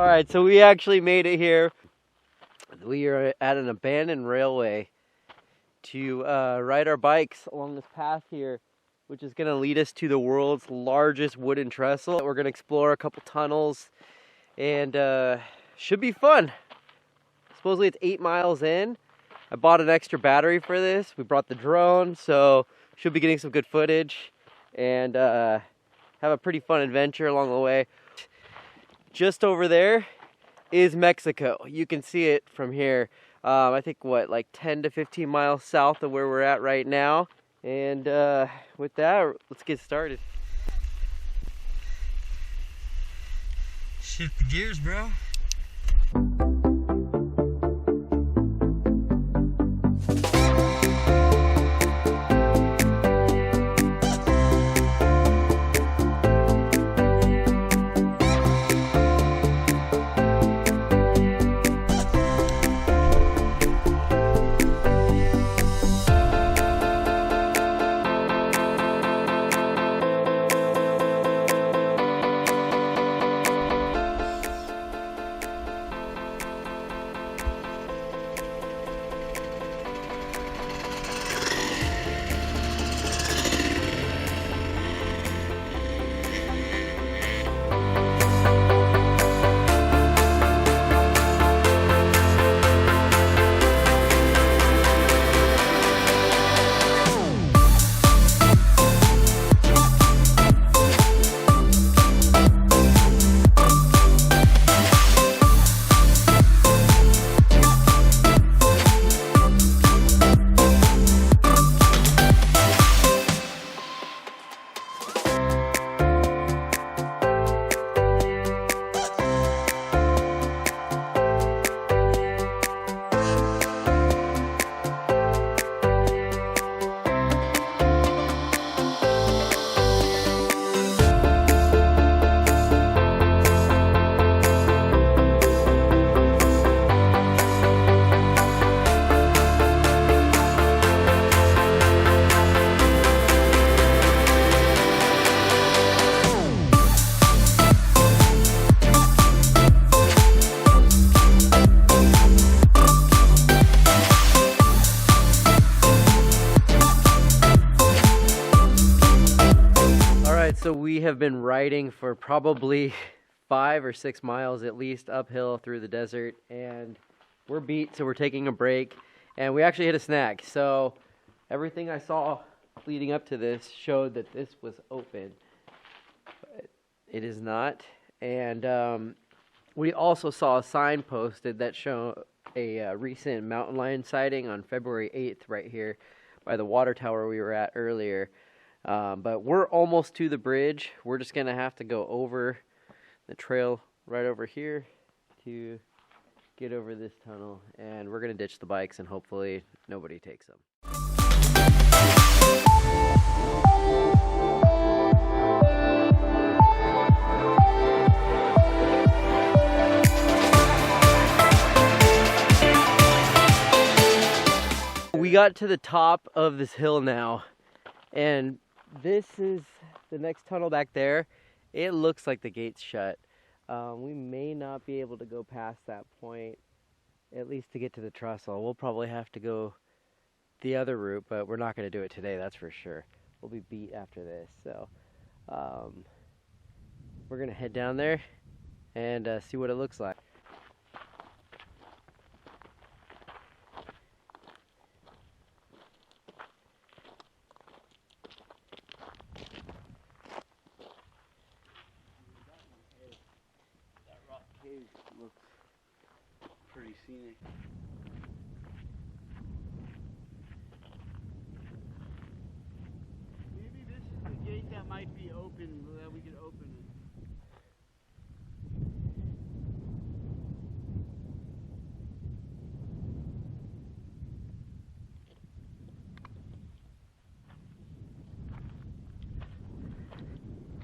right, so we actually made it here. We are at an abandoned railway to ride our bikes along this path here, which is going to lead us to the world's largest wooden trestle. We're going to explore a couple tunnels, and should be fun. Supposedly it's 8 miles in. I bought an extra battery for this. We brought the drone, so should be getting some good footage and have a pretty fun adventure along the way. Just over there is Mexico. You can see it from here. I think like 10 to 15 miles south of where we're at right now. And with that, let's get started. Shift the gears, bro. So we have been riding for probably 5 or 6 miles at least uphill through the desert, and we're beat, so we're taking a break. And we actually hit a snag. So everything I saw leading up to this showed that this was open, but it is not. And we also saw a sign posted that showed a recent mountain lion sighting on February 8th right here by the water tower we were at earlier. But we're almost to the bridge. We're just going to have to go over the trail right over here to get over this tunnel. And we're going to ditch the bikes and hopefully nobody takes them. We got to the top of this hill now, and this is the next tunnel back there. It looks like the gate's shut. We may not be able to go past that point, at least to get to the trestle. We'll probably have to go the other route, but we're not going to do it today, that's for sure. We'll be beat after this. So we're going to head down there and see what it looks like. Looks pretty scenic. Maybe this is the gate that might be open, that we could open it.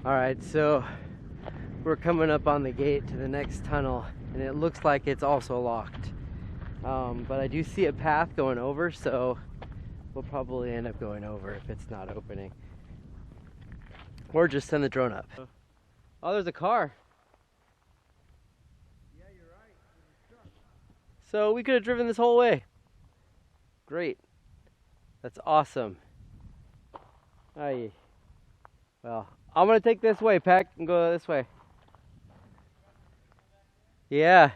All right, so we're coming up on the gate to the next tunnel, and it looks like it's also locked. But I do see a path going over, so we'll probably end up going over if it's not opening. Or just send the drone up. Oh, there's a car. Yeah, So we could have driven this whole way. Great. That's awesome. Aye. Well, I'm gonna take this way, Peck, and go this way. Yeah.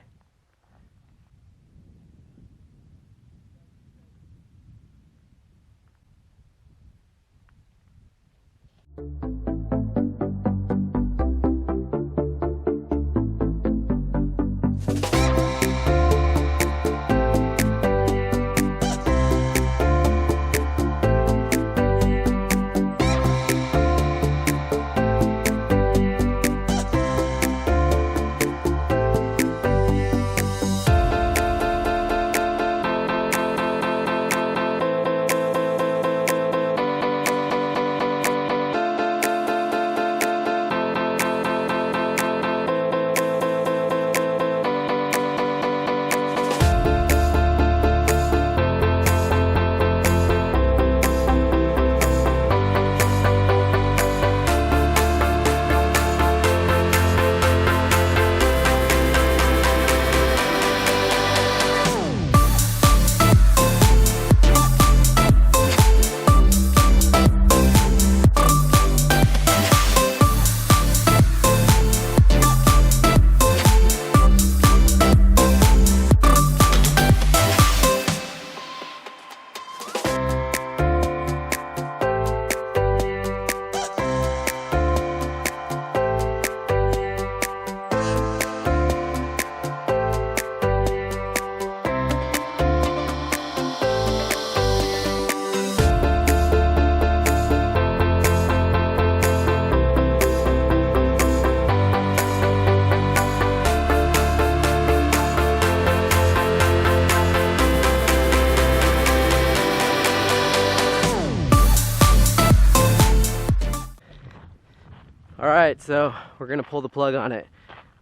Alright, so we're gonna pull the plug on it.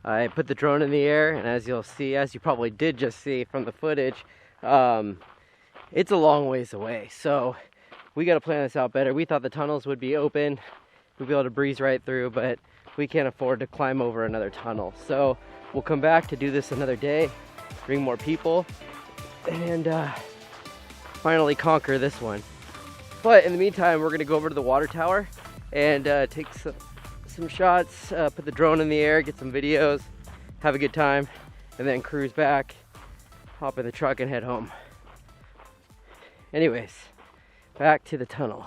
I put the drone in the air, and as you'll see, as you probably did just see from the footage, it's a long ways away. So we gotta plan this out better. We thought the tunnels would be open, we'd be able to breeze right through, but we can't afford to climb over another tunnel. So we'll come back to do this another day, bring more people, and finally conquer this one. But in the meantime, we're gonna go over to the water tower and take some shots, put the drone in the air, get some videos, have a good time, and then cruise back, hop in the truck and head home. Anyways, back to the tunnel.